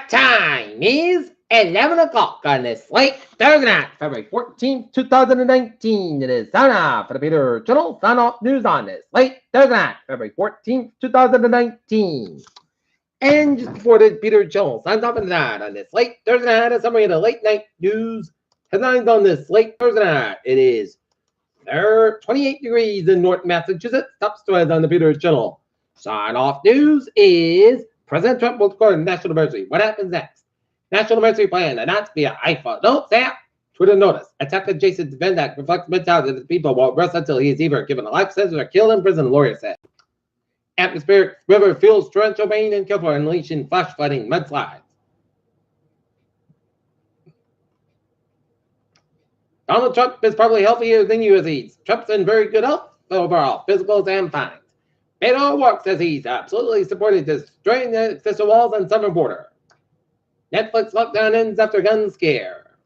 time is 11 o'clock on this late Thursday night, February 14th, 2019. It is time now for the Peter Journal Sign Off News on this late Thursday night, February 14th, 2019. And just before the Peter Journal signs off tonight on this late Thursday night, a summary of the late night news headlines on this late Thursday night. It is 28 degrees in North Massachusetts. Top stories on the Peter Journal. Sign off news is President Trump will declare national emergency. What happens next? National emergency plan announced via iPhone. No, Sam. Twitter notice. Attack adjacent to Vendak reflects the mentality that the people won't rest until he is either given a life sentence or killed in prison, lawyer said. Atmospheric river fuels torrential rain in California, unleashing flash flooding, mudslides. Donald Trump is probably healthier than you as he's. Trump's in very good health overall, physicals and fines. Beto O'Rourke says he's absolutely supported destroying the existing walls on southern border. Netflix lockdown ends after gun scare.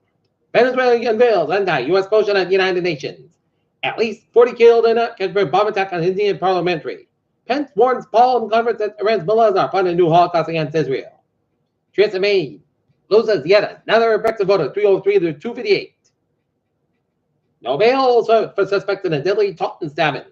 Venezuela unveils anti-U.S. motion at United Nations. At least 40 killed in a bomb attack on Indian parliamentary. Pence warns Paul in conference that Iran's mullahs are planning a new Holocaust against Israel. Theresa May loses yet another Brexit vote of 303 to 258. No bail for suspect in a deadly Taunton stabbing.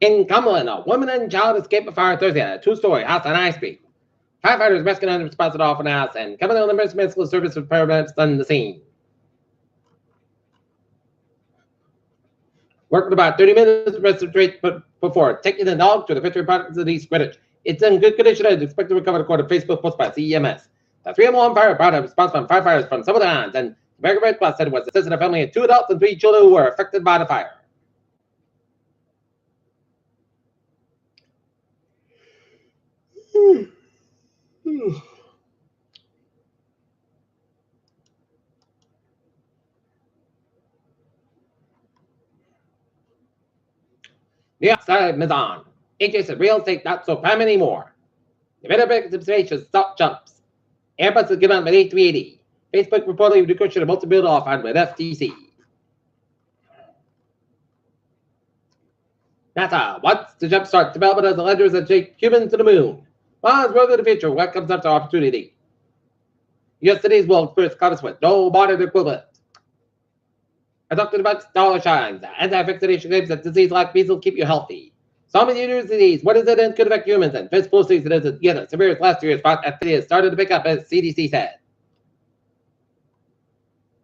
In Cumberland, a woman and child escaped a fire Thursday at a two-story house on High Street. Firefighters rescued under response to the off house, and Cumberland Emergency Medical Service with paramedics on the scene. Worked about 30 minutes, rest before taking the dog to the veterinary products of East Greenwich. It's in good condition and is expected to recover, according to Facebook post by CEMS. The 311 fire brought a response from firefighters from some of the islands, and the American Red Cross said it was assisting a family of 2 adults and 3 children who were affected by the fire. New York started Amazon. Interest in real estate not so prime anymore. The better participation stock jumps. Airbus is given up at A380. Facebook reportedly negotiated a multi-billion offer with FTC. NASA wants to jumpstart development of the ledgers that take humans to the moon. Mars road to the future. What comes after opportunity? US cities will experience climate with no modern equivalent. I talked about dollar shines. Anti-vaccination claims that disease like measles keep you healthy. Some immunity disease, what is it and could affect humans? And flu season isn't yet as severe as last year's spot activity has started to pick up, as CDC said.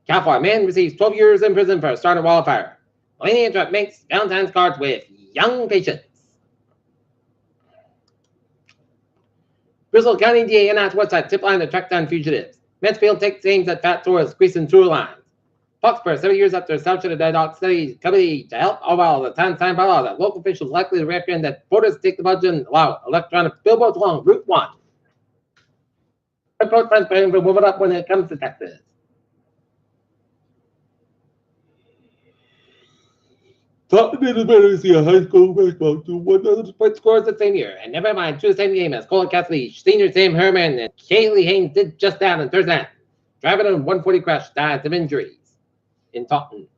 California man receives 12 years in prison for starting a wildfire. Millennium Trump makes Valentine's cards with young patients. Bristol County DA announced website tip line to track down fugitives. Mansfield takes aims at fat tourists greasing sewer lines. Foxborough, 7 years after establishing a dog study committee to help overhaul the town sign bylaw, that local officials likely to recommend that voters take the budget and allow electronic billboards along Route 1. Approach transparent, but move it up when it comes to taxes. Tottenham is better to see a high school baseball to 100 point scores the same year, and never mind, to the same game as Cole Cassidy, senior Sam Herman, and Kaylee Haynes did just that on Thursday night. Driving on 140 crash, dies of injuries in Taunton.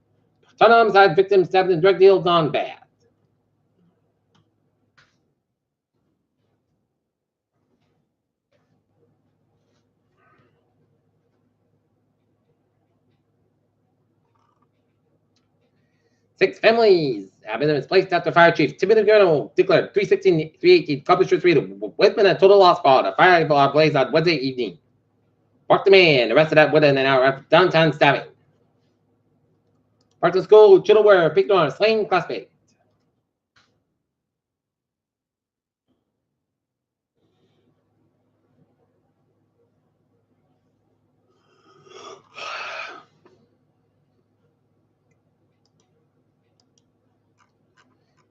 Ton homicide victim stabbed in drug deal gone bad. Six families have been displaced after fire chief Timothy Gurnall declared 316-318 Publisher 3 to Whitman a total loss call. A fire blaze on Wednesday evening. Parked the man arrested at within an hour after downtown stabbing. Parked the school, children were picked on a slain classmate.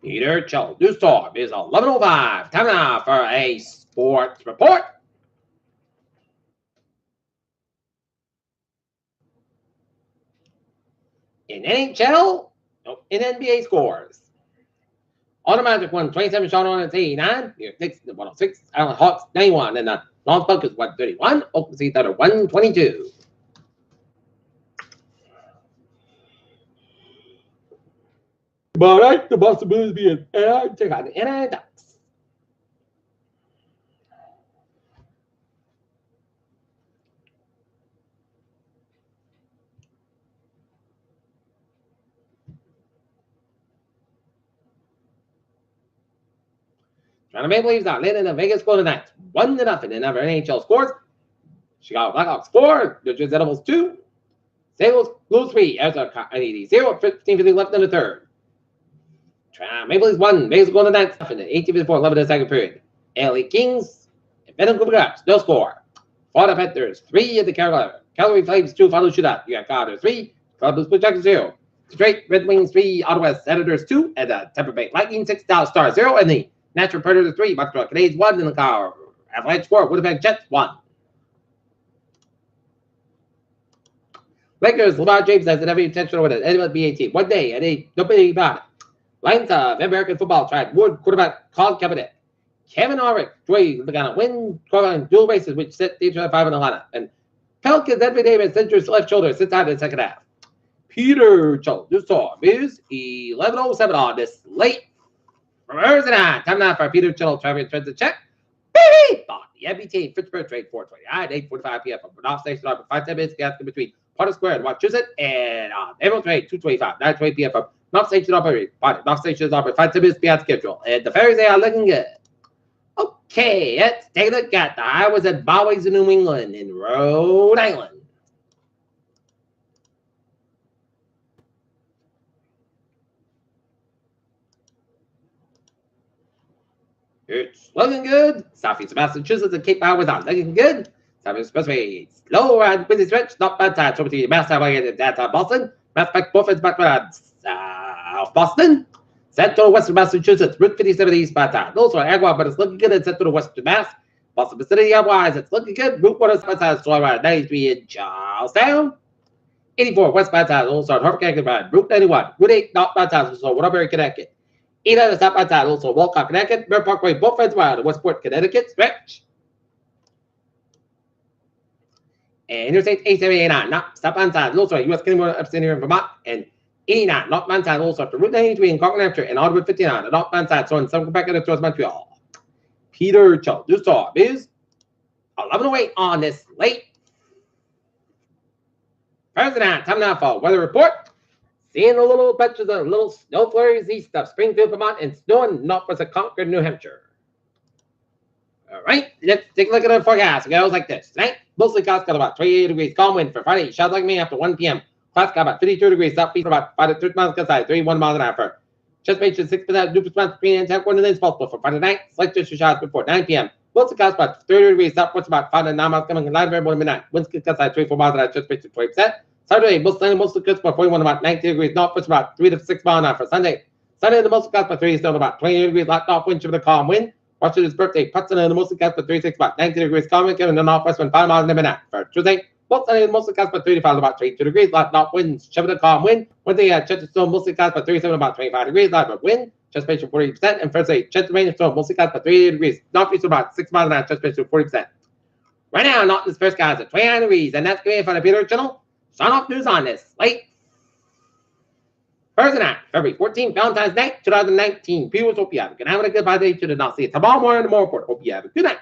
Peter Chill. News Storm is 11:05. Time now for a sports report. In NHL, in NBA scores. Automatic won 27, Sean on its 89. New York Knicks 106. Island Hawks 91. And the Long Buckets 131. Oakland City Thunder 122. All right, the Boston Bruins being take on the NI Ducks. Toronto Maple Leafs outlanded the Vegas Golden Knights 1-0 in other NHL scores. Chicago Blackhawks 4, New Jersey Devils 2, St. Louis Blues 3, Arizona 0, 15:50 left in the third. Toronto Maple Leafs 1, Vegas Golden Knights 18:54 left in the second period. LA Kings and Vancouver Canucks no score. Florida Panthers 3 at the Carolina. Calgary Flames 2 final shootout. You got Colorado 3, Columbus Blue Jackets 0. Detroit Red Wings 3, Ottawa Senators 2, and the Tampa Bay Lightning 6, Dallas Stars 0, and the Nashville Predators 3, Montreal Canadiens 1, and the Colorado Avalanche 4, Winnipeg Jets 1. Lakers, LeBron James has every intention to win an NBA team. One day, and they nobody about it. Lions of American football tried Wood quarterback Colin Kaepernick. Kevin Ulrich, Dre Logano win scoring dual races, which set the 5 in the lineup. And Pelicans Edwin Davis injures left shoulder, sits out in the second half. Peter Cho, this saw is 11:07 on this late. From Arizona, time now for Peter Chittle, Travis Trends to check. Baby! Bought the MBT Pittsburgh trade 4:20 at 8:45 p.m. from North Station for 5-10 minutes in between Potter Square and Wachusett and Emerald Trade 2:25 9:20 p.m. from North Station North Station is offered 5-10 minutes beyond schedule. And the Ferries, they are looking good. Okay, let's take a look at the Iowas and Bowies in New England in Rhode Island. It's looking good. Southeast Massachusetts and Cape Iowa are looking good. Southeast Expressway, slow and busy stretch, not bad time. So between Mass Highway and downtown Boston, Mass Pike Buffett, South Boston, Central Western Massachusetts, Route 57 East bad time. Those are Agua, but it's looking good in Central Western Mass. Boston Vicinity, otherwise, it's looking good. Route 1 West Side, slow around 93 in Charlestown. 84 West bad time, also Harvard Connecticut, Route 91, Route 8, not bad time, so Waterbury, Connecticut. 800 South by side, also Walcott, Connecticut, Bear Parkway, both ends around Westport, Connecticut, stretch. And Interstate 879, not South by side, also U.S. Canadian upstate here in Vermont, and 89, North by side, also to Route 93 in Concord, New Hampshire, and Route 59, North by side, so in Southern Quebec and towards Montreal. Peter Cho, this talk is 11:08 on this late Thursday night. Time now for weather report. Seeing a little patches of little snow flurries east of Springfield, Vermont, and snowing northwest of Concord, New Hampshire. All right, let's take a look at the forecast. It goes like this. Tonight, mostly clouds got about 28 degrees. Calm wind for Friday. Showers like me after 1 p.m. Clouds got about 52 degrees. Southeast about 5 to 30 miles outside, 31 miles an hour. Chest rate is 6%. New percent 3 and 10 quarter possible for Friday night. Slight district showers before 9 p.m. Mostly clouds about 30 degrees. Southwest about 5 to 9 miles coming in light variable midnight. Winds kick outside 3 4 miles an hour. Chest rate is 20%. Saturday, mostly good for 41 about 19 degrees. Northwest about 3 to 6 miles an hour for Sunday. Sunday, the mostly clouds for 3 still about 20 degrees. Locked off wind with a calm wind. Washington's birthday, Putson, and the mostly clouds for 36 about 19 degrees. Calm wind in the northwest wind 5 miles an hour for Tuesday. Both Sunday, the mostly clouds for 35 about 22 degrees. Locked off wind, with a calm wind. Wednesday, Chesterfield, mostly clouds for 37 about 25 degrees. Locked off wind. Chest ratio 40%. And Thursday, Chesterfield, mostly clouds for 38 degrees. Northeast about 6 miles an hour. Chest ratio 40%. Right now, not this first guys at 29 degrees, and that's going to be for the Peter Channel. Sign off news on this late Thursday night, February 14th, Valentine's Night, 2019. People, hope you have a good night. Have a good day. To not see you tomorrow morning in the more report. Hope you have a good night.